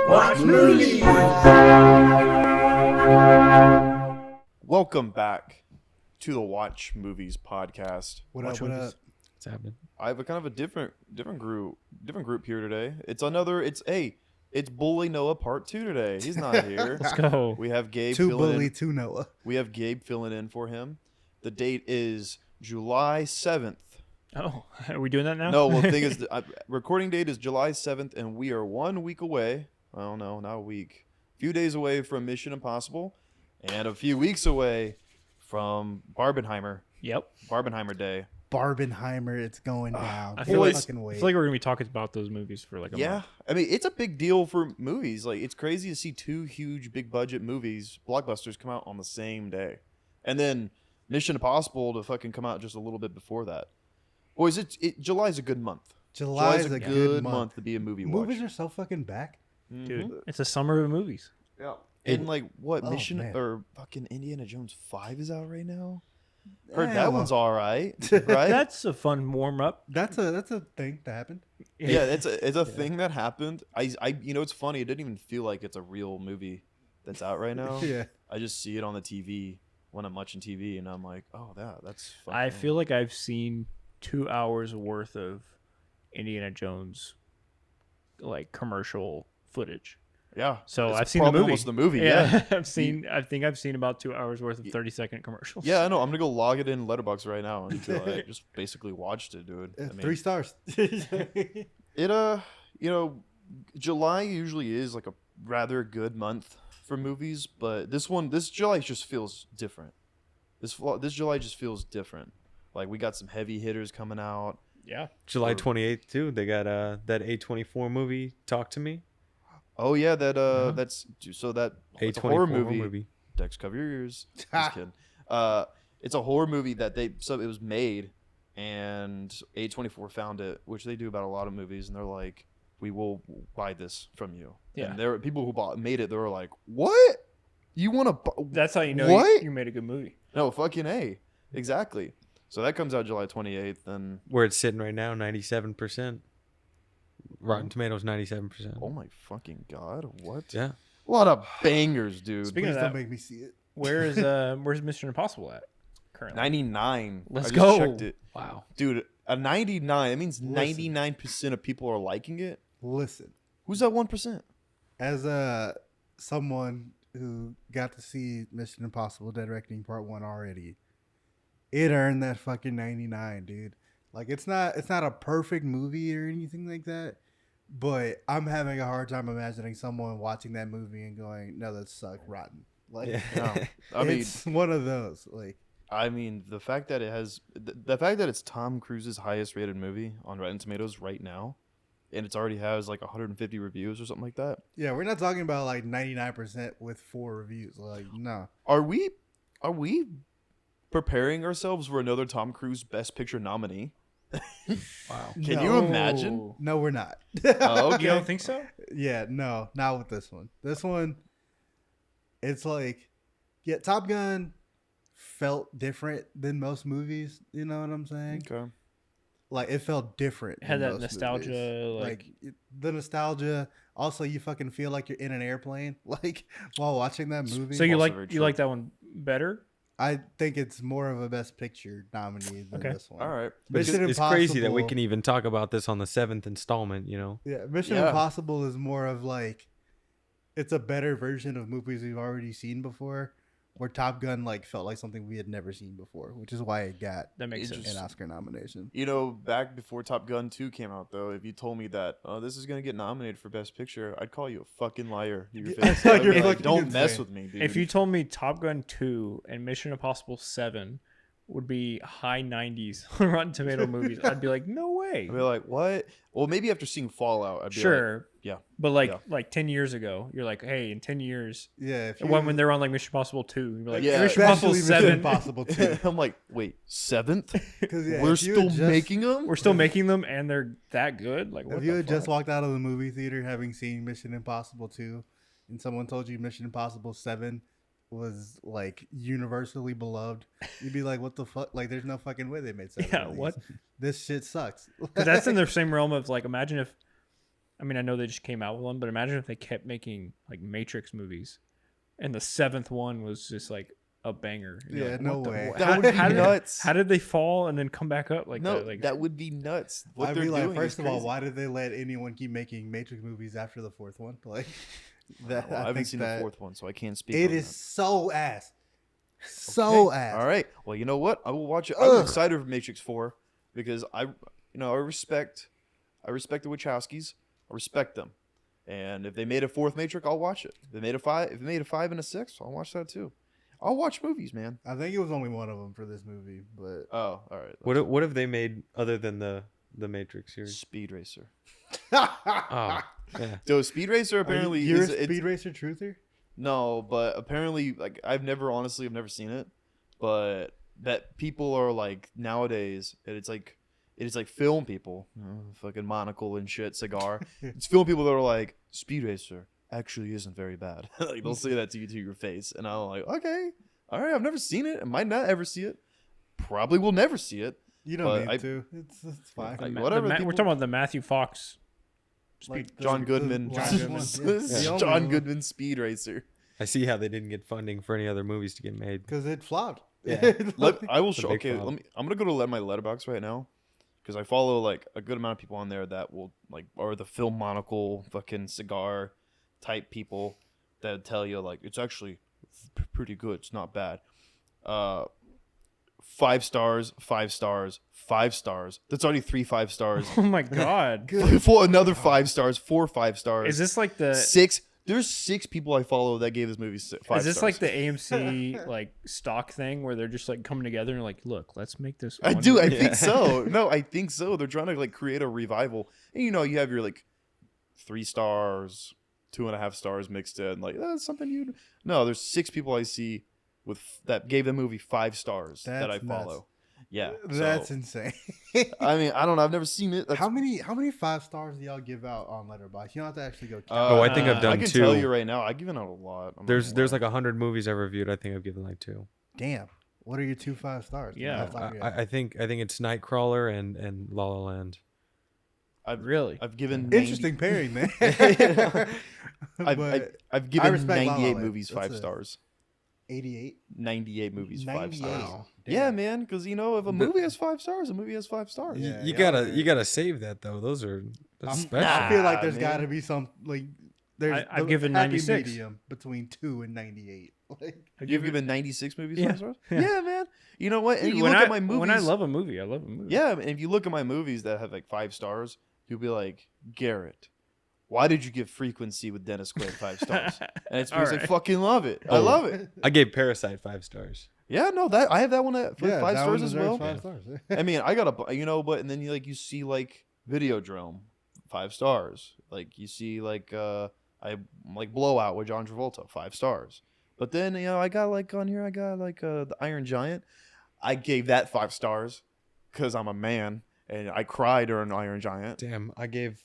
Watch movies. Welcome back to the Watch Movies podcast. What up? What's happening? I have a kind of a different group here today. It's Bully Noah Part 2 today. He's not here. Let's go. We have Gabe Two filling Bully, in. two Noah. We have Gabe filling in for him. The date is July 7th. Oh, are we doing that now? No, well, the thing is, recording date is July 7th, and we are 1 week away. Oh, no, not a week. A few days away from Mission Impossible, and a few weeks away from Barbenheimer. Yep. Barbenheimer Day. Barbenheimer, it's going down. I feel like fucking wait. we're gonna be talking about those movies for like a month. I mean, it's a big deal for movies. Like, it's crazy to see two huge, big budget movies, blockbusters, come out on the same day, and then Mission Impossible to fucking come out just a little bit before that. Boys, July's a good month. July's a good month to be a movie watch. Movies are so fucking back. Dude, it's a summer of movies. Yeah. And like what Mission man. or fucking Indiana Jones 5 is out right now? Heard Yeah, that well. one's all right, right? That's a fun warm up. That's a thing that happened. Yeah, it's a thing that happened. I it's funny. It didn't even feel like it's a real movie that's out right now. Yeah. I just see it on the TV when I'm watching TV, and I'm like, oh, that's. Fucking I feel like I've seen 2 hours worth of Indiana Jones like commercial footage. Yeah. So it's I've seen the probably movie. almost the movie. Yeah. I think I've seen about 2 hours worth of 30-second commercials. Yeah, I know. I'm gonna go log it in Letterboxd right now and feel like I just basically watched it, dude. I mean, 3 stars. it July usually is like a rather good month for movies, but this July just feels different. This July just feels different. Like, we got some heavy hitters coming out. Yeah. July 28th too. They got that A24 movie, Talk to Me. Oh yeah, that's so that it's a horror movie. Dex, cover your ears. Just kidding. It's a horror movie that it was made, and A24 found it, which they do about a lot of movies, and they're like, we will buy this from you. Yeah. And there were people who made it. They were like, what? You want to? That's how you know What? you made a good movie. No, fucking A. Exactly. So that comes out July 28th, and Where it's sitting right now, 97%. Rotten Tomatoes, 97%. oh my fucking god, what? Yeah. A lot of bangers, dude. Speaking Please of don't that, make me see it. where's Mission Impossible at currently? 99. Let's I just go. checked it. Wow. Dude, a 99. That means Listen. 99% of people are liking it. Listen, Who's that 1%? as someone who got to see Mission Impossible Dead Reckoning Part 1 already, it earned that fucking 99, dude. Like, it's not a perfect movie or anything like that, but I'm having a hard time imagining someone watching that movie and going, "No, that sucked, rotten." Like, No. I mean, it's one of those. Like, the fact that it has the fact that it's Tom Cruise's highest rated movie on Rotten Tomatoes right now, and it already has like 150 reviews or something like that. yeah, we're not talking about like 99% with 4 reviews. Like, no. Are we preparing ourselves for another Tom Cruise Best Picture nominee? Wow. Can you imagine? No, we're not. Oh, okay. You don't think so? Yeah, no, not with this one. This one, it's like, yeah, Top Gun felt different than most movies. You know what I'm saying? Okay. Like, it felt different. It had than that most nostalgia, movies. The nostalgia. Also, you fucking feel like you're in an airplane, like while watching that movie. So you Also like very you true. like that one better? I think it's more of a Best Picture nominee than Okay. this one. All right. Mission It's crazy that we Impossible- can even talk about this on the 7th installment, you know? Yeah, Mission Yeah. Impossible is more of like, it's a better version of movies we've already seen before, where Top Gun like felt like something we had never seen before, which is why it got That makes It sense. just- an Oscar nomination. You know, back before Top Gun 2 came out, though, if you told me that, oh, this is going to get nominated for Best Picture, I'd call you a fucking liar. To your Yeah, face. like I'd you're be like, fucking don't mess insane. with me, dude. If you told me Top Gun 2 and Mission Impossible 7 would be high 90s on Rotten Tomato movies, I'd be like, no way. I'd be like, what? Well, maybe after seeing Fallout, I'd be like, Sure. yeah. But like Yeah. like 10 years ago, you're like, hey, in 10 years, Yeah, if when they're on like Mission Impossible 2, you're like, Yeah. Mission Impossible especially Mission 7, Impossible 2. I'm like, wait, 7th? Because yeah, We're if you still had just- making them? we're still making them and they're that good? Like, what If you the had just fuck? walked out of the movie theater having seen Mission Impossible 2, and someone told you Mission Impossible 7 was like universally beloved, you'd be like, "What the fuck? Like, there's no fucking way they made 7." Yeah, of these. what? This shit sucks. Because that's in the same realm of like, imagine I mean, I know they just came out with one, but imagine if they kept making like Matrix movies, and the 7th one was just like a banger. And you're Yeah, like, no what the- way. That would be how did- nuts. How did they fall and then come back up like No, that? Like, that would be nuts. What I'd they're be like, doing first is of all, crazy. why did they let anyone keep making Matrix movies after the 4th one? Like that, Well, I haven't think seen that the 4th one, so I can't speak. It on is that. so ass, so Okay. ass. All right. Well, you know what? I will watch it. Ugh. I'm excited for Matrix 4 because I respect the Wachowskis. I respect them. And if they made a 4th Matrix, I'll watch it. If they made a 5 and a 6, I'll watch that too. I'll watch movies, man. I think it was only one of them for this movie, but Oh, all right. What have they made other than the Matrix series? Speed Racer. Oh, yeah. So Speed Racer apparently you're is a it's, Speed Racer truther. no, but apparently like I've never seen it, but that people are like nowadays it's like film people, fucking monocle and shit, cigar. It's film people that are like Speed Racer actually isn't very bad. Like they'll say that to you to your face, and I'm like, okay, all right, I've never seen it. I might not ever see it. Probably will never see it. You don't But need I- to. It's fine. I- the whatever we're people- talking about the Matthew Fox. Like the- John the Goodman. last Goodman. one, John yeah. The only one. Goodman Speed Racer. I see how they didn't get funding for any other movies to get made. Because it flopped. Yeah. I will It's a show. big Okay, flop. I'm gonna go to my Letterboxd right now because I follow like a good amount of people on there that will like are the film monocle fucking cigar type people that tell you like it's actually pretty good. It's not bad. 5 stars, 5 stars, 5 stars. That's already 3 5 stars. Oh my god! For another 5 stars, 4 5 stars. Is this like the? 6? There's 6 people I follow that gave this movie 5 Is this stars. like the AMC like stock thing where they're just like coming together and like, look, let's make this. I one do. I movie. think so. No, I think so. They're trying to like create a revival, and you have your like 3 stars, 2.5 stars mixed in. Like that's something you. No, there's 6 people I see that gave the movie 5 stars that I That's follow. nuts. Yeah, That's so, insane. I mean, I don't know. I've never seen it. That's, How many 5 stars do y'all give out on Letterboxd? You don't have to actually go count. Oh, I think I've done I can 2. tell you right now. I've given out a lot. I'm not There's gonna lie. like 100 movies I've reviewed. I think I've given like 2. Damn. What are your 2 5 stars? Yeah. Off the top of your head. I think it's Nightcrawler and La La Land. Really? I've given 90 Interesting pairing, man. But I've given respect La La 98 Land. movies That's 5 stars. 88. 98 movies 5 98. stars. Wow. Yeah, Damn. man, because if a movie has 5 stars, a movie has 5 stars. You- Yeah, you yeah, gotta yeah. you gotta save that though. That's I special. feel like there's man. got to be some like there's I've the given happy 96. medium between 2 and 98. Like You've given 96 movies Yeah. 5 stars? Yeah. Yeah, man. You know what? And Dude, you when look I, at my movies. when I love a movie, I love a movie. Yeah, and if you look at my movies that have like 5 stars, you'll be like, Garrett, why did you give Frequency with Dennis Quaid 5 stars? And it's because I Alright. fucking love it. I Oh. love it. I gave Parasite 5 stars. Yeah, no, that I have that one at yeah, 5 that stars one as deserves well. 5 stars. I mean, I got but and then you see like Videodrome, 5 stars. Like you see like I like Blowout with John Travolta, 5 stars. But then I got like on here I got like the Iron Giant. I gave that 5 stars because I'm a man and I cried during Iron Giant. Damn, I gave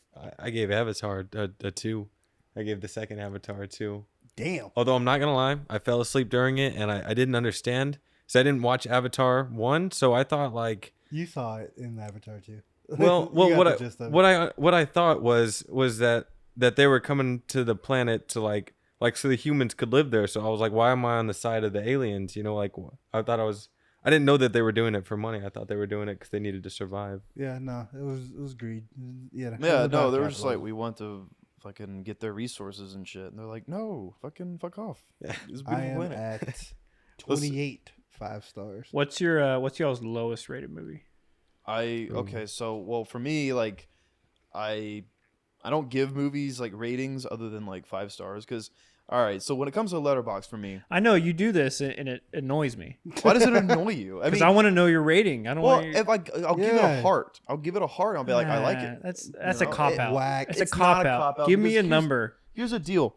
Avatar a 2. I gave the second Avatar a 2. Damn. Although I'm not gonna lie, I fell asleep during it and I didn't understand. So I didn't watch Avatar 1, so I thought like You saw it in Avatar too. well You got what the I gist of it. what I thought was that they were coming to the planet to like so the humans could live there. So I was like, why am I on the side of the aliens? Like I didn't know that they were doing it for money. I thought they were doing it because they needed to survive. Yeah, no, it was greed. Yeah, it was Yeah, no, about they were just like, capitalism. we want to fucking get their resources and shit. And they're like, no, fuck off. Yeah. It's a I beautiful am planet. at 28 5 stars. What's y'all's lowest rated movie? Okay, so well for me, like I don't give movies like ratings other than like 5 stars because all right, so when it comes to Letterboxd for me, I know you do this and it annoys me why does it annoy you? I because mean, I want to know your rating. I don't well, want. if I'll give it Yeah. a heart. I'll give it a heart. I'll be like, I like it. That's You a know, cop it- out. whack. It's a It's cop not a out. cop-out Give me because a number. Here's the deal: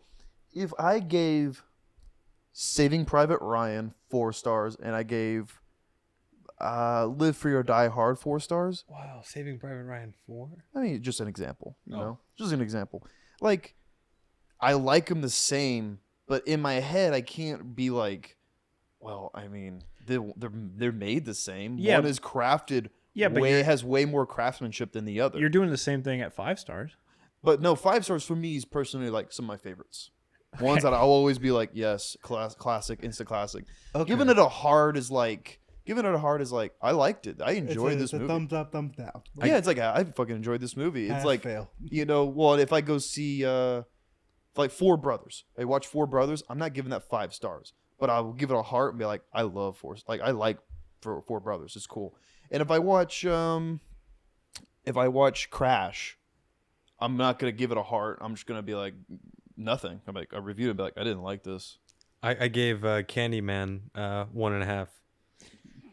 if I gave Saving Private Ryan 4 stars and I gave Live Free or Die Hard 4 stars, Wow, Saving Private Ryan 4. I mean, just an example, you Oh. know, just an example. Like, I like them the same, but in my head, I can't be like, well, I mean, they're made the same. Yeah. One is crafted. Yeah, but has way more craftsmanship than the other. You're doing the same thing at 5 stars. But no, 5 stars for me is personally like some of my favorites. Ones that I'll always be like, yes, classic, instant classic. Okay. Giving it a heart is like I liked it. I enjoyed this movie. Thumbs up, thumbs down. Yeah, it's like I fucking enjoyed this movie. It's Pass, like fail. well, if I go see like Four Brothers, I watch Four Brothers. I'm not giving that 5 stars, but I will give it a heart and be like, I love I like Four Brothers. It's cool. And if I watch Crash, I'm not gonna give it a heart. I'm just gonna be like nothing. I'm like I reviewed it, and be like I didn't like this. I gave Candyman 1.5.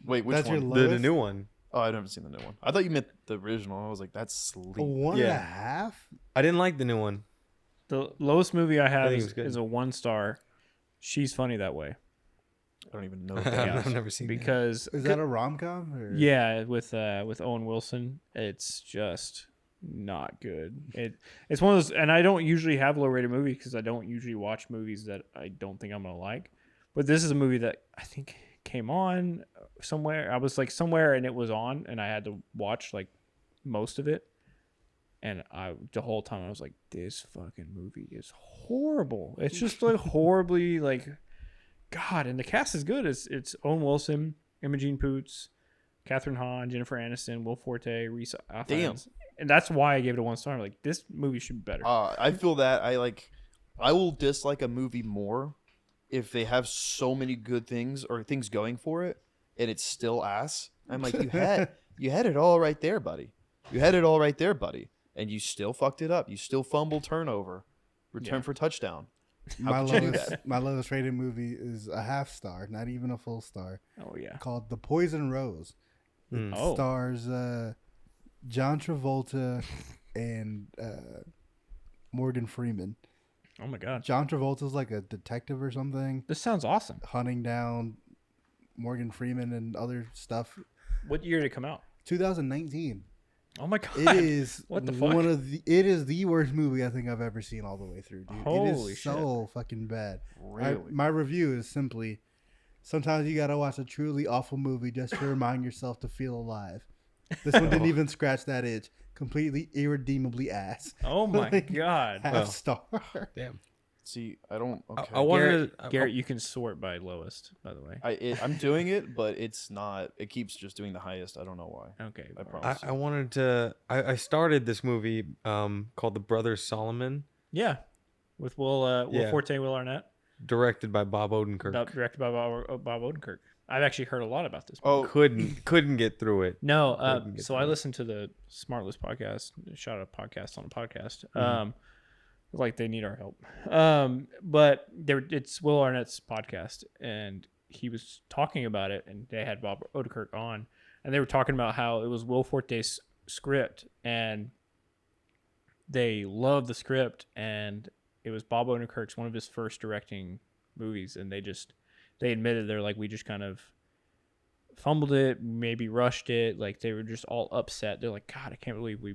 Wait, which That's your one? lowest? The new one. Oh, I haven't seen the new one. I thought you meant the original. I was like, that's sleep. A 1.5? I didn't like the new one. The lowest movie I have think it was good. is a 1 star. She's funny that way. I don't even know what that I've is. never seen that. Because Is that a rom-com? Or? yeah, with Owen Wilson, it's just not good. It's one of those, and I don't usually have low rated movies because I don't usually watch movies that I don't think I'm gonna like. But this is a movie that I think came on somewhere. I was like somewhere and it was on, and I had to watch like most of it. And the whole time I was like, this fucking movie is horrible. It's just like horribly like, God. And the cast is good. It's Owen Wilson, Imogen Poots, Catherine Hahn, Jennifer Aniston, Will Forte, Reese Ifans. And that's why I gave it a 1 star. I'm like, this movie should be better. I feel that I will dislike a movie more if they have so many good things or things going for it and it's still ass. I'm like, you had it all right there, buddy. You had it all right there, buddy. And you still fucked it up. You still fumbled turnover, return for touchdown. How could you do that? My lowest rated movie is a 0.5 star, not even a full star. Oh yeah. Called The Poison Rose. It Oh. stars John Travolta and Morgan Freeman. Oh my God. John Travolta's like a detective or something, This sounds awesome. hunting down Morgan Freeman and other stuff. What year did it come out? 2019. Oh my God. It is What the fuck? It is the worst movie I think I've ever seen all the way through, dude. Holy it is so fucking bad. Really? My review is simply, sometimes you gotta watch a truly awful movie just to remind yourself to feel alive. This one didn't even scratch that itch. Completely irredeemably ass. Oh my Like, God. 0.5 star. Damn. See, I don't. Okay. I wanted Garrett, to, Garrett, you can sort by lowest, by the way. I'm doing it, but it's not. It keeps just doing the highest. I don't know why. Okay. I promise. I wanted to. I started this movie called The Brothers Solomon, Yeah. With Will Yeah. Forte and Will Arnett. directed by Bob Odenkirk. Directed by Bob Odenkirk. I've actually heard a lot about this. Oh, Couldn't get through it. No, Couldn't get so through I it. listened to the Smart List podcast. Shout out podcast on a podcast. Mm-hmm. Like they need our help. But it's Will Arnett's podcast, and he was talking about it, and they had Bob Odenkirk on, and they were talking about how it was Will Forte's script, and they loved the script, and it was Bob Odenkirk's one of his first directing movies, and they admitted they're like, we just kind of fumbled it, maybe rushed it. Like they were just all upset. They're like, God, I can't believe we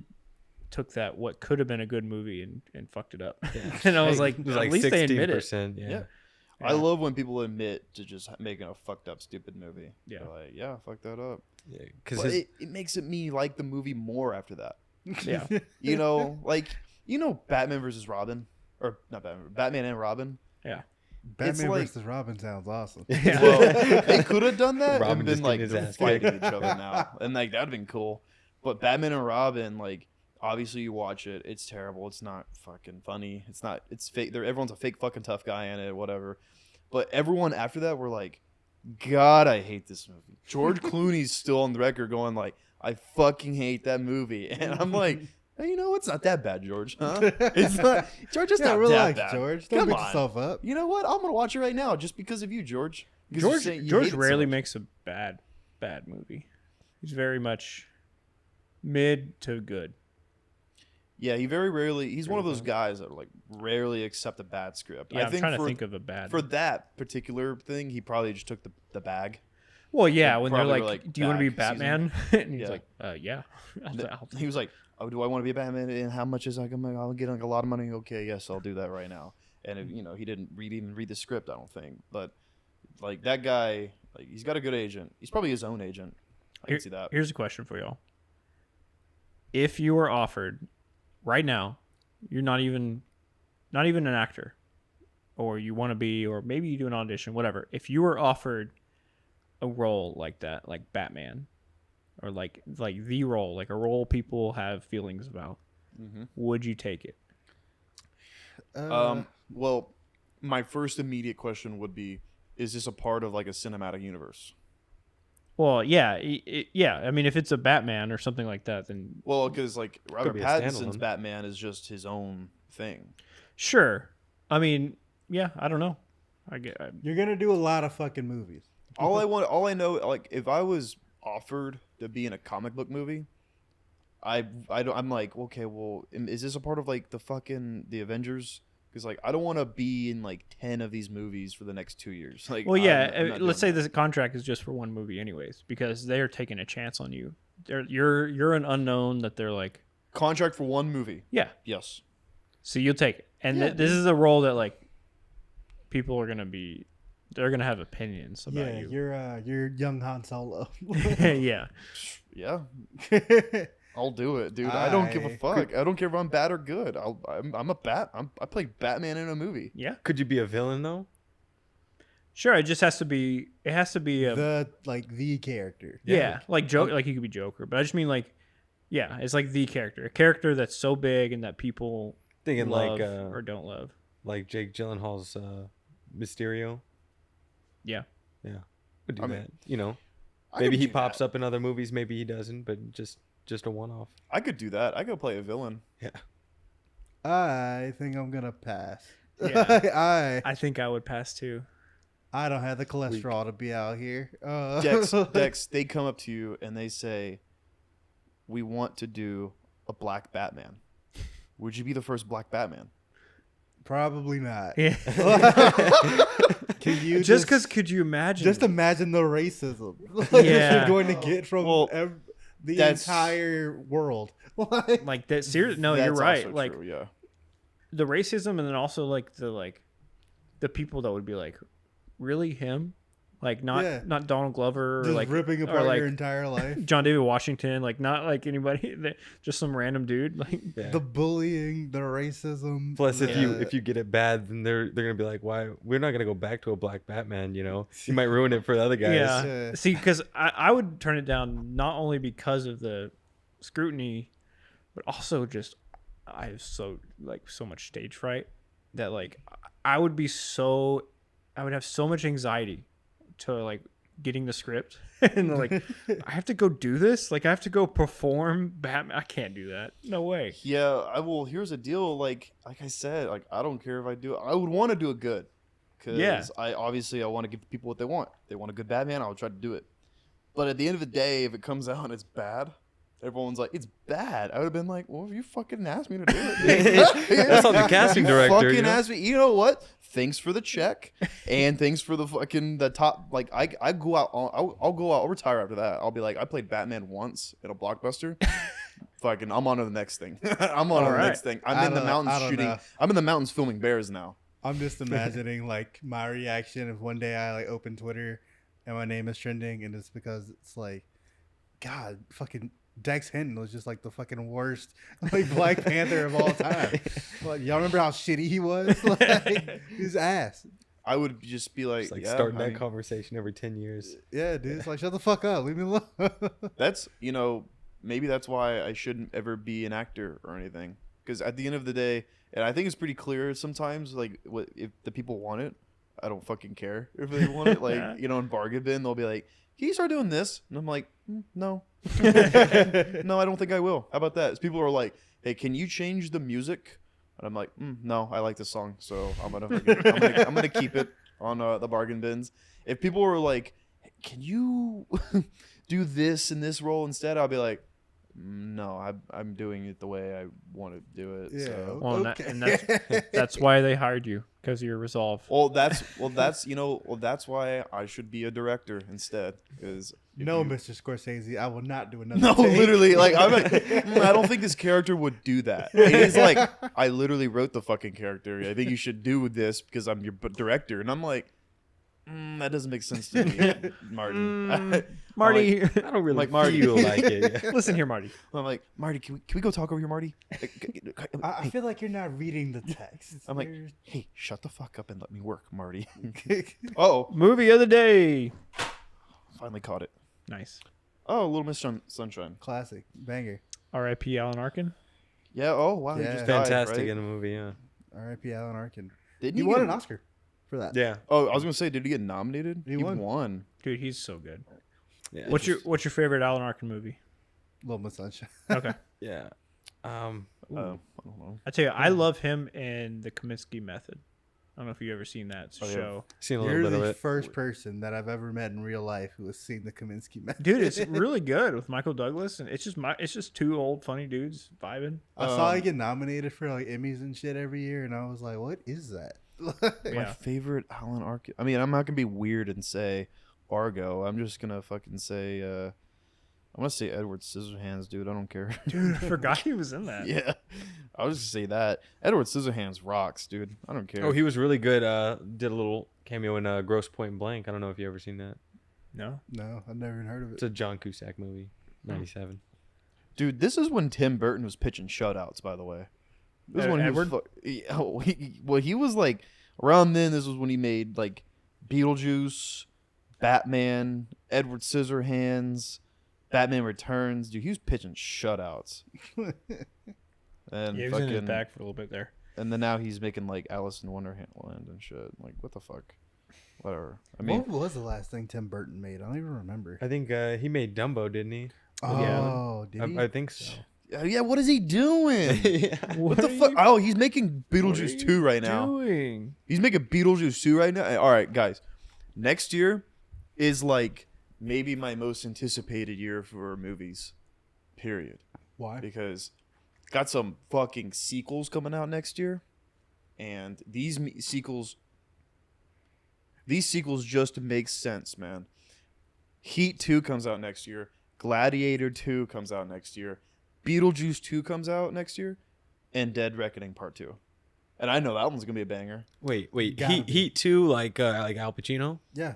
took that what could have been a good movie and fucked it up. And I was like, It was at least they admit it. 16%. Yeah. yeah. I love when people admit to just making a fucked up, stupid movie. Yeah. They're like, yeah, fuck that up. Yeah. Because But it makes me like the movie more after that. Yeah. You know, Batman versus Robin, or not Batman and Robin. Yeah. Batman like- versus Robin sounds awesome. Well, they could have done that Robin and been just like getting his ass fighting kicked. each other now, and like that'd been cool. But Batman and Robin, like, obviously you watch it, it's terrible. It's not fucking funny. It's not. It's fake. Everyone's a fake fucking tough guy in it, whatever. But everyone after that were like, God, I hate this movie. George Clooney's still on the record going like, I fucking hate that movie, and I'm like. Hey, you know, it's not that bad, George. Huh? It's not, George. It's not relax, that bad. George. Don't Come beat on. yourself up. You know what? I'm gonna watch it right now just because of you, George. Because you're saying you hate George it so rarely much. makes a bad movie. He's very much mid to good. Yeah, he very rarely. He's one of those guys that like rarely accept a bad script. Yeah, I I'm think trying to for, think of a bad for that particular thing, he probably just took the bag. Well, yeah, Like, when they're probably like, like "Do you want to be back Batman?" and he's Yeah. like, "Yeah." He was like, "Oh, do I want to be a Batman? And how much is I'll get like a lot of money? Okay, yes, I'll do that right now." And it, he didn't even read the script, I don't think. But like that guy, like he's got a good agent. He's probably his own agent. I can see that. Here's a question for y'all: if you were offered right now you're not even an actor, or you want to be, or maybe you do an audition, whatever. If you were offered a role like that, like Batman, or like the role, like a role people have feelings about, would you take it? Well, my first immediate question would be, is this a part of like a cinematic universe? Well, yeah, yeah. I mean, if it's a Batman or something like that, then well, because like Robert Pattinson's Batman is just his own thing. Sure. I mean, yeah. I don't know. You're gonna do a lot of fucking movies. all I know, like if I was offered to be in a comic book movie, I'm like, okay, well, is this a part of like the Avengers? Because like I don't want to be in like 10 of these movies for the next 2 years. Like, well, yeah. Let's say this contract is just for one movie, anyways, because they are taking a chance on you. You're an unknown that they're like contract for one movie. Yeah. Yes. So you'll take it, and this is a role that like people are gonna be. They're gonna have opinions about you. You're young Han Solo. Yeah. Yeah. I'll do it, dude. I don't give a fuck. I don't care if I'm bad or good. I'm a bat. I play Batman in a movie. Yeah. Could you be a villain though? Sure. It just has to be. It has to be the character. Yeah, like joke. Like you could be Joker, but I just mean like, yeah, it's like the character, a character that's so big and that people thinking love like or don't love, like Jake Gyllenhaal's Mysterio. Yeah. Yeah. Would do that. You know, maybe he pops up in other movies. Maybe he doesn't, but just a one-off. I could do that. I could play a villain. Yeah. I think I'm gonna pass. Yeah. I think I would pass too. I don't have the cholesterol to be out here. Dex, they come up to you and they say, "We want to do a black Batman. Would you be the first black Batman?" Probably not. Yeah. Can you could you imagine? Just imagine the racism you're going to get from the entire world. Like that. Seriously, no, you're right. Like true, yeah. The racism, and then also like the people that would be like, really him? Like not Donald Glover, or just like ripping apart like your entire life. John David Washington, like not like anybody, just some random dude. Like the bullying, the racism. Plus, if you get it bad, then they're gonna be like, why? We're not gonna go back to a black Batman. You know, you might ruin it for the other guys. Yeah. See, because I would turn it down not only because of the scrutiny, but also just I have so much stage fright that like I would have so much anxiety to like getting the script and like I have to go do this, like I have to go perform Batman. I can't do that, no way. Yeah, here's the deal, like I said, like I don't care if I do it. I would want to do it good, because I want to give people what they want. If they want a good Batman, I'll try to do it. But at the end of the day, if it comes out and it's bad, everyone's like, it's bad. I would have been like, well, you fucking asked me to do it. That's on the casting director. Fucking asked me. You know what? Thanks for the check, and thanks for the top. Like I go out. I'll go out. I'll retire after that. I'll be like, I played Batman once at a blockbuster. Fucking, I'm on to the next thing. I'm on to the next thing. I'm in the mountains shooting. I'm in the mountains filming bears now. I'm just imagining like my reaction if one day I like open Twitter and my name is trending, and it's because it's like, God, fucking Dex Hinton was just like the fucking worst like Black Panther of all time. Like, y'all remember how shitty he was? Like, his ass. I would just be like, starting that conversation every 10 years. Yeah, dude. It's like, shut the fuck up. Leave me alone. That's, maybe that's why I shouldn't ever be an actor or anything. Because at the end of the day, and I think it's pretty clear sometimes, like, if the people want it, I don't fucking care if they want it. Like, in bargain bin, they'll be like, can you start doing this? And I'm like, no. No, I don't think I will. How about that? People are like, hey, can you change the music? And I'm like, no, I like this song, so I'm gonna keep it on the bargain bins. If people were like, hey, can you do this in this role instead? I'll be like, no, I'm doing it the way I want to do it. Yeah. So. Well, okay. and that's why they hired you, because of your resolve. That's why I should be a director instead. Because Mr. Scorsese, I will not do another. No, take. literally, like I'm like, I don't think this character would do that. He's like, I literally wrote the fucking character. I think you should do this because I'm your director, and I'm like, That doesn't make sense to me, Martin. Marty, I don't really like Marty. feel like it. Yeah. listen here, Marty. I'm like, Marty, can we go talk over here, Marty? I feel like you're not reading the text. I'm like, hey, shut the fuck up and let me work, Marty. Oh, Movie of the day. finally caught it. Nice. Oh, Little Miss Sunshine. Classic banger. R.I.P. Alan Arkin. Yeah. Oh, wow. He Yeah. just died, Fantastic right? in the movie. Yeah. R.I.P. Alan Arkin. Didn't He he won get- an Oscar for that. Yeah. Oh, I was gonna say, did he get nominated? He won. Dude, he's so good. Yeah. What's your favorite Alan Arkin movie? Little Miss Sunshine. Okay. Yeah. I don't know. I tell you, I love him in the Kaminsky Method. I don't know if you've ever seen that Oh, yeah. show. Seen a little You're bit of the it. first person that I've ever met in real life who has seen the Kaminsky Method. Dude, it's really good with Michael Douglas, and it's just two old funny dudes vibing. I saw it get nominated for like Emmys and shit every year, and I was like, "What is that?" My Yeah. favorite Alan Arkin. I mean, I'm not gonna be weird and say Argo. I'm just gonna fucking say. I'm gonna say Edward Scissorhands, dude. I don't care. Dude, I forgot he was in that. Yeah, I'll just say that Edward Scissorhands rocks, dude. I don't care. Oh, he was really good. Did a little cameo in Gross Point Blank. I don't know if you ever seen that. No? No, I've never even heard of it. It's a John Cusack movie, '97. Dude, this is when Tim Burton was pitching shutouts. By the way, this is when Edward? he was like around then. This was when he made like Beetlejuice, Batman, Edward Scissorhands, Batman Returns. Dude, he was pitching shutouts. And Yeah, he was in his bag for a little bit there. and then now he's making like Alice in Wonderland and shit. Like, what the fuck? Whatever. I mean, What was the last thing Tim Burton made? I don't even remember. I think he made Dumbo, didn't he? Oh, did he? I think so. yeah. What is he doing? Yeah. What the are fuck? you- Oh, he's making what are Beetlejuice you 2 right now. doing? He's making Beetlejuice 2 right now. All right, guys. Next year is like maybe my most anticipated year for movies. Period. Why? Because got some fucking sequels coming out next year, and these sequels just make sense, man. Heat 2 comes out next year. Gladiator 2 comes out next year. Beetlejuice 2 comes out next year, and Dead Reckoning Part 2. And I know that one's gonna be a banger. Wait. Gotta be. Heat 2, like Al Pacino. Yeah.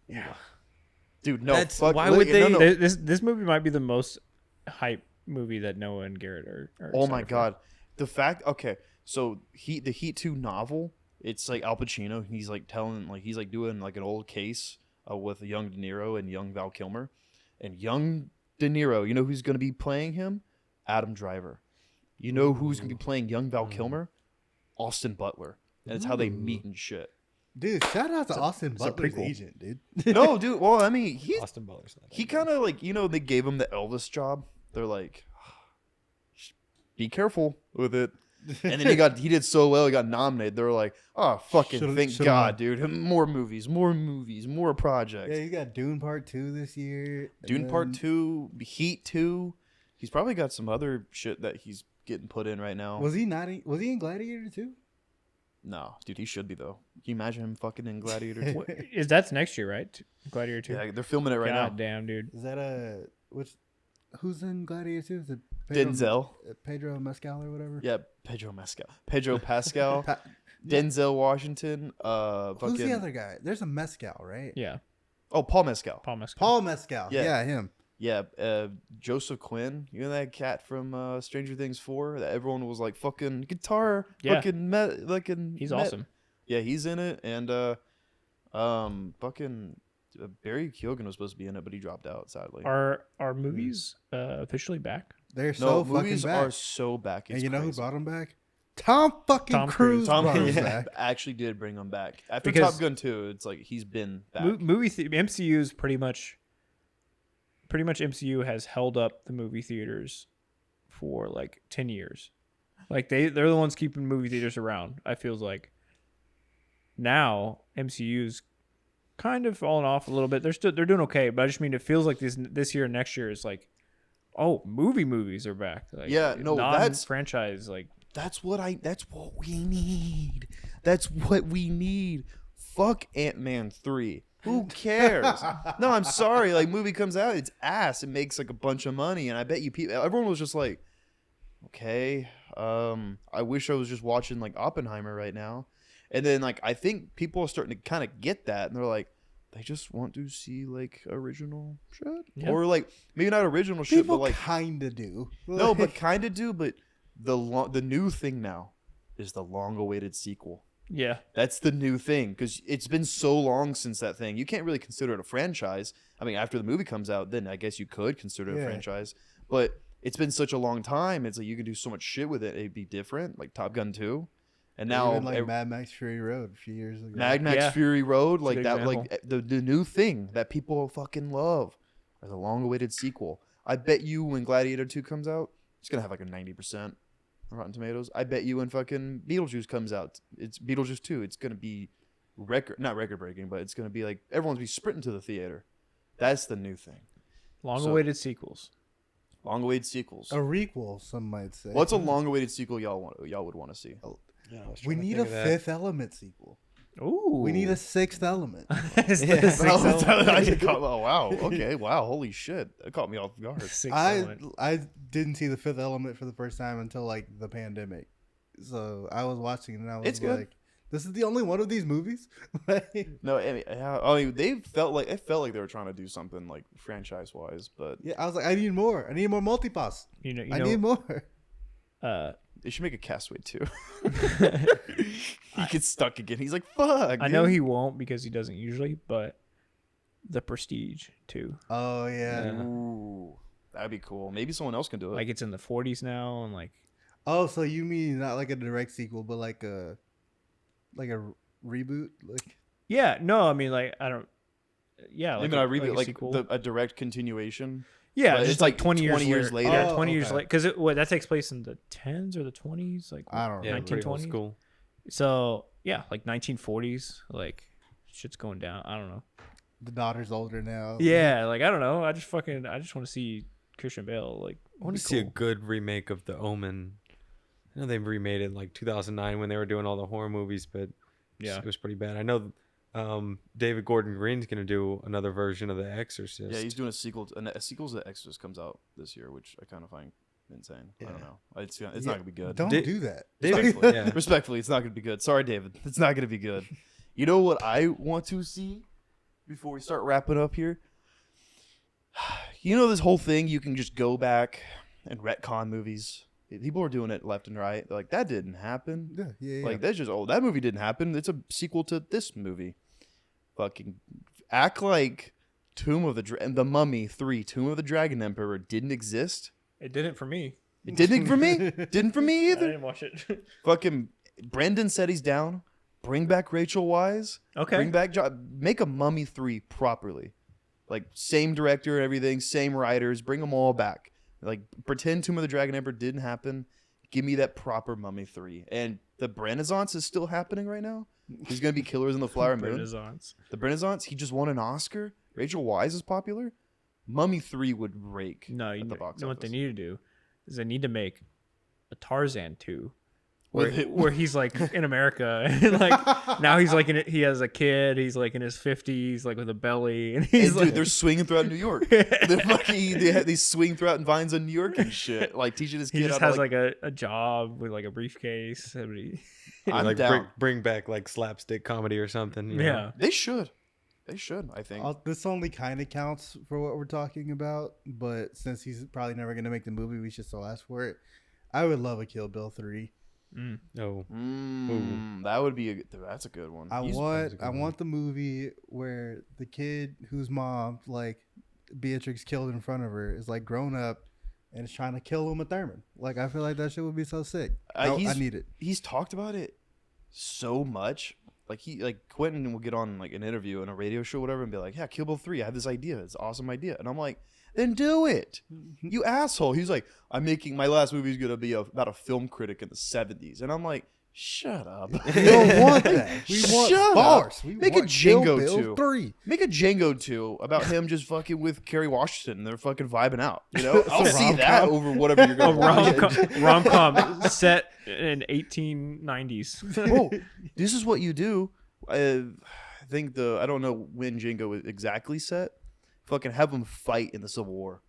Yeah. Dude, no. That's- fuck, why would no, they- no. This movie might be the most hype movie that Noah and Garrett are Oh excited my for. god. The fact, okay, so the Heat 2 novel, it's like Al Pacino, he's like doing like an old case with young De Niro and young Val Kilmer. And young De Niro, you know who's going to be playing him? Adam Driver. You know who's going to be playing young Val Kilmer? Austin Butler. And it's how they meet and shit. Dude, shout out to Austin it's a Butler's prequel. agent, dude. No, dude, well, I mean, Austin Butler's not that he good. kind of like, you know, they gave him the Elvis job. They're like, be careful with it. And then he did so well, he got nominated. They were like, oh, fucking thank should've God, won. dude. More movies, more projects. Yeah, you got Dune Part 2 this year. and Dune Part then- 2, Heat 2. He's probably got some other shit that he's getting put in right now. Was he in Gladiator 2? No, dude, he should be, though. Can you imagine him fucking in Gladiator 2? That's next year, right? Gladiator 2. Yeah, they're filming it right God now. damn, dude. Is that who's in Gladiator 2? Is it Denzel. Pedro Mescal or whatever? Yeah, Pedro Pascal. Pa- Denzel Washington. Who's the other guy? There's a Mescal, right? Yeah. Oh, Paul Mescal. Paul Mescal. Paul Mescal. Yeah. Yeah, him. Yeah, Joseph Quinn. You know that cat from Stranger Things 4 that everyone was like fucking guitar, Yeah. fucking He's awesome. Yeah, he's in it, and fucking Barry Keoghan was supposed to be in it, but he dropped out sadly. Are movies officially back? They're No, so fucking movies back. are so back. It's And you know who crazy. brought him back? Tom fucking Tom Cruise. Cruise. Tom brought him yeah, back. actually did bring him back after Because- Top Gun 2. It's like he's been back. MCU's pretty much MCU has held up the movie theaters for like 10 years. Like they're the ones keeping movie theaters around. I feels like now MCU's kind of fallen off a little bit. They're doing okay, but I just mean it feels like this year and next year is like, oh, movies are back. Like, Yeah, no, that's- franchise. Like That's what we need. That's what we need. Fuck Ant-Man 3. Who cares? No, I'm sorry. Like, movie comes out, it's ass. It makes like a bunch of money, and I bet you people. Everyone was just like, okay. I wish I was just watching like Oppenheimer right now. And then like I think people are starting to kind of get that, and they're like, they just want to see like original shit, or like maybe not original shit, People but like kind of do. no, but kind of do. But the new thing now is the long-awaited sequel. Yeah, that's the new thing because it's been so long since that thing. You can't really consider it a franchise. I mean, after the movie comes out, then I guess you could consider it a franchise. But it's been such a long time. It's like you could do so much shit with it. It'd be different, like Top Gun 2. And now, even like Mad Max Fury Road a few years ago. Mad Max Fury Road, like that, example. like the new thing that people fucking love, or the long-awaited sequel. I bet you when Gladiator 2 comes out, it's gonna have like a 90% Rotten Tomatoes. I bet you when fucking Beetlejuice comes out, it's Beetlejuice 2. It's gonna be not record-breaking, but it's gonna be like everyone's be sprinting to the theater. That's the new thing. Long-awaited sequels. Long-awaited sequels. A requel, some might say. What's a long-awaited sequel y'all would want to see? Yeah, we need a Fifth Element sequel. Ooh. We need a Sixth Element. Oh wow! Okay, wow! Holy shit! That caught me off guard. I didn't see the Fifth Element for the first time until like the pandemic, so I was watching it and I was It's like, good. "This is the only one of these movies." No, I mean, they felt like they were trying to do something like franchise-wise, but Yeah, I was like, "I need more. I need more multipass. I need more." they should make a Castaway too. He gets stuck again. He's like, "Fuck." I know he won't because he doesn't usually, but The Prestige too. Oh yeah. Ooh, that'd be cool. Maybe someone else can do it. Like it's in the 40s now, and like Oh, so you mean not like a direct sequel, but like a reboot? Like yeah, no, I mean like I don't. Yeah, like I reboot a like sequel. a direct continuation. Yeah, But just it's like like 20 years 20 years later. later. Yeah, 20 years okay. later. Because that takes place in the 10s or the 20s? Like, I don't know. Yeah, pretty old 1920s? school. So, yeah, like 1940s. Like, shit's going down. I don't know. The daughter's older now. Yeah, like, I don't know. I just want to see Christian Bale. Like, I want to see a good remake of The Omen. I know they remade it in like 2009 when they were doing all the horror movies, but it was pretty bad. I know David Gordon Green's gonna do another version of The Exorcist. Yeah, he's doing a sequel. A sequel to The Exorcist comes out this year, which I kind of find insane. I don't know. It's not gonna be good. Don't do that. David, yeah. Respectfully, it's not gonna be good. Sorry, David. It's not gonna be good. You know what I want to see before we start wrapping up here? You know this whole thing. You can just go back and retcon movies. People are doing it left and right. They're like, that didn't happen. Yeah. Like that's just that movie didn't happen. It's a sequel to this movie. Fucking act like The Mummy 3, Tomb of the Dragon Emperor didn't exist. it didn't for me. It didn't for me. Didn't for me I either. didn't watch it. Fucking Brendan said he's down. Bring back Rachel Weisz. Okay. Bring back make a Mummy 3 properly. Like same director and everything, same writers. Bring them all back. Like pretend Tomb of the Dragon Emperor didn't happen. Give me that proper Mummy 3. And the Renaissance is still happening right now. He's gonna be Killers in the Flower Moon. Renaissance. The Renaissance. He just won an Oscar. Rachel Weisz is popular. Mummy 3 would rake. No, you at the know, box what they office. need to do is they need to make a Tarzan 2. With Where he's like in America and like now he's like he has a kid, he's like in his 50s, like with a belly, and he's Dude, they're swinging throughout New York. They're fucking, they swing throughout vines in New York and shit. Like teaching his kid he just how has to like a job with like a briefcase. I'm like down. bring back like slapstick comedy or something. You know? Yeah. They should. I think. This only kind of counts for what we're talking about, but since he's probably never going to make the movie, we should still ask for it. I would love a Kill Bill 3. Oh, That would be that's a good one. I want the movie where the kid whose mom, like Beatrix killed in front of her, is like grown up and is trying to kill Uma Thurman. Like I feel like that shit would be so sick. I need it. He's talked about it so much. Like Quentin will get on like an interview in a radio show, or whatever, and be like, "Yeah, Kill Bill 3. I have this idea. It's an awesome idea." And I'm like, "Then do it, you asshole." He's like, "I'm making my last movie is gonna be about a film critic in the '70s," and I'm like, "Shut up." We don't want that. We want Shut bars. up. We Make want a Django Kill Bill 2. 3. Make a Django 2 about him just fucking with Kerry Washington. They're fucking vibing out. You know, I'll see that over whatever you're A gonna watch. rom-com set in 1890s. Bro, this is what you do. I think I don't know when Django is exactly set. Fucking have them fight in the Civil War.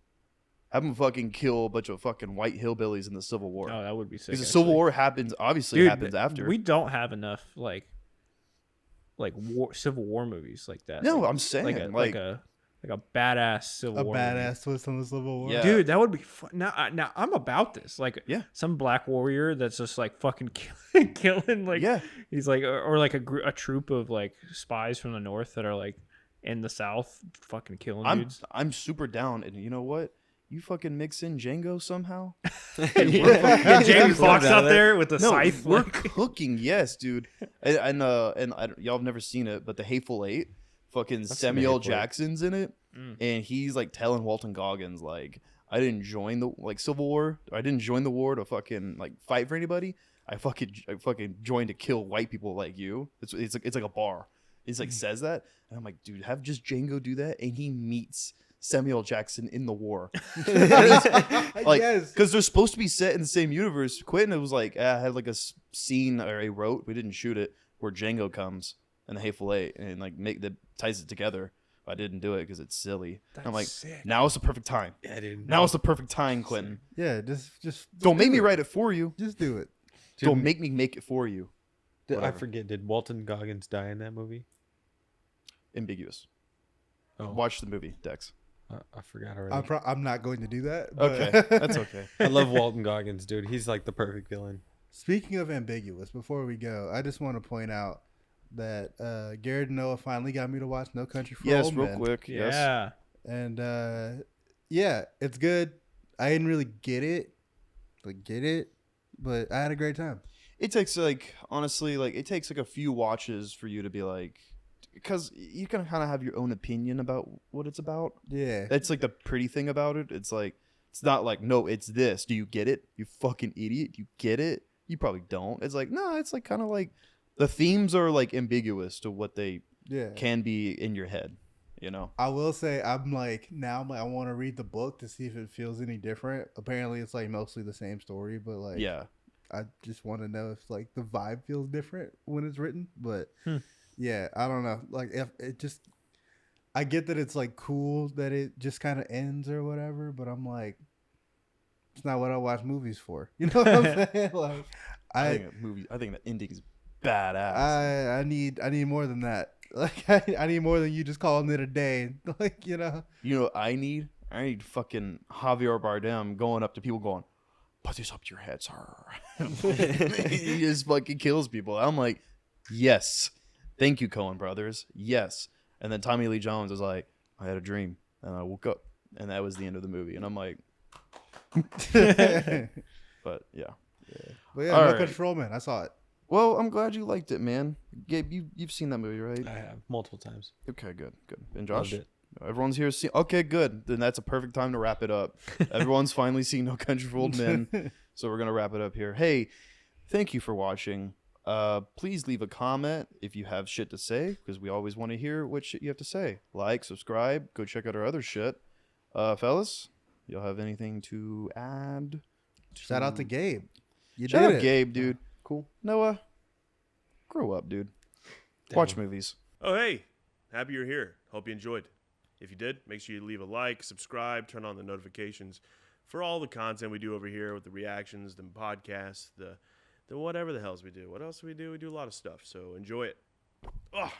Have them fucking kill a bunch of fucking white hillbillies in the Civil War. Oh, that would be sick. Because the Civil War happens Dude, after. We don't have enough like like Civil War movies like that. No, like, I'm saying like a badass Civil War movie. Badass twist on the Civil War. Yeah. Dude, that would be fun. Now I'm about this. Like, Yeah. some black warrior that's just like fucking killing. Like, Yeah. he's like, or like a troop of like spies from the north that are like in the south, fucking killing dudes. I'm super down, and you know what? You fucking mix in Django somehow. Get Jamie Foxx out there with the scythe. We're cooking, yes, dude. And y'all have never seen it, but the Hateful Eight, fucking Samuel Jackson's in it, and he's like telling Walton Goggins like, I didn't join the Civil War. I didn't join the war to fucking like fight for anybody. I fucking joined to kill white people like you. It's like a bar. He's like says that, and I'm like, dude, have just Django do that, and he meets Samuel Jackson in the war. Like, because they're supposed to be set in the same universe. Quentin, it was like, I had like a scene or a wrote, we didn't shoot it, where Django comes and the Hateful Eight and like ties it together. I didn't do it because it's silly. I'm like, sick. Now it's the perfect time. Yeah, dude. Now it's the perfect time, Quentin. Yeah, just don't make me write it for you. Just do it. Don't make me make it for you. I forget. Did Walton Goggins die in that movie? Ambiguous. Oh. Watch the movie, Dex. I forgot already. I'm not going to do that. But Okay, that's okay. I love Walton Goggins, dude. He's like the perfect villain. Speaking of ambiguous, before we go, I just want to point out that Garrett and Noah finally got me to watch No Country for Old Men. Yes, real quick. Yeah. Yes. And yeah, it's good. I didn't really get it, but I had a great time. It takes like, honestly, like it takes like a few watches for you to be like, because you can kind of have your own opinion about what it's about. Yeah. That's like the pretty thing about it. It's like, it's not like, no, it's this. Do you get it? You fucking idiot. Do you get it? You probably don't. It's like, no, it's like kind of like the themes are like ambiguous to what they can be in your head, you know? I will say I want to read the book to see if it feels any different. Apparently it's like mostly the same story, but like, yeah, I just want to know if like the vibe feels different when it's written, but yeah, I don't know. Like if it just, I get that it's like cool that it just kind of ends or whatever, but I'm like, it's not what I watch movies for. You know what I'm saying? Like, I think the ending is badass. I need more than that. Like I need more than you just calling it a day. Like, you know what I need fucking Javier Bardem going up to people going, put this up your head, sir. He just fucking kills people. I'm like, yes. Thank you, Coen brothers. Yes. And then Tommy Lee Jones is like, I had a dream and I woke up, and that was the end of the movie. And I'm like, but yeah. But yeah, No Country for Old Men. I saw it. Well, I'm glad you liked it, man. Gabe, you've seen that movie, right? I have multiple times. Okay, good. And Josh? Loved it. Everyone's here. Okay, good. Then that's a perfect time to wrap it up. Everyone's finally seen No Country for Old Men, so we're gonna wrap it up here. Hey, thank you for watching. Please leave a comment if you have shit to say, because we always want to hear what shit you have to say. Like, subscribe, go check out our other shit. Fellas, y'all have anything to add? Shout out to Gabe. Shout out Gabe, dude. Cool. Noah, grow up, dude. Watch movies. Oh, hey. Happy you're here. Hope you enjoyed. If you did, make sure you leave a like, subscribe, turn on the notifications for all the content we do over here with the reactions, the podcasts, the whatever the hells we do. What else do? We do a lot of stuff. So enjoy it. Oh.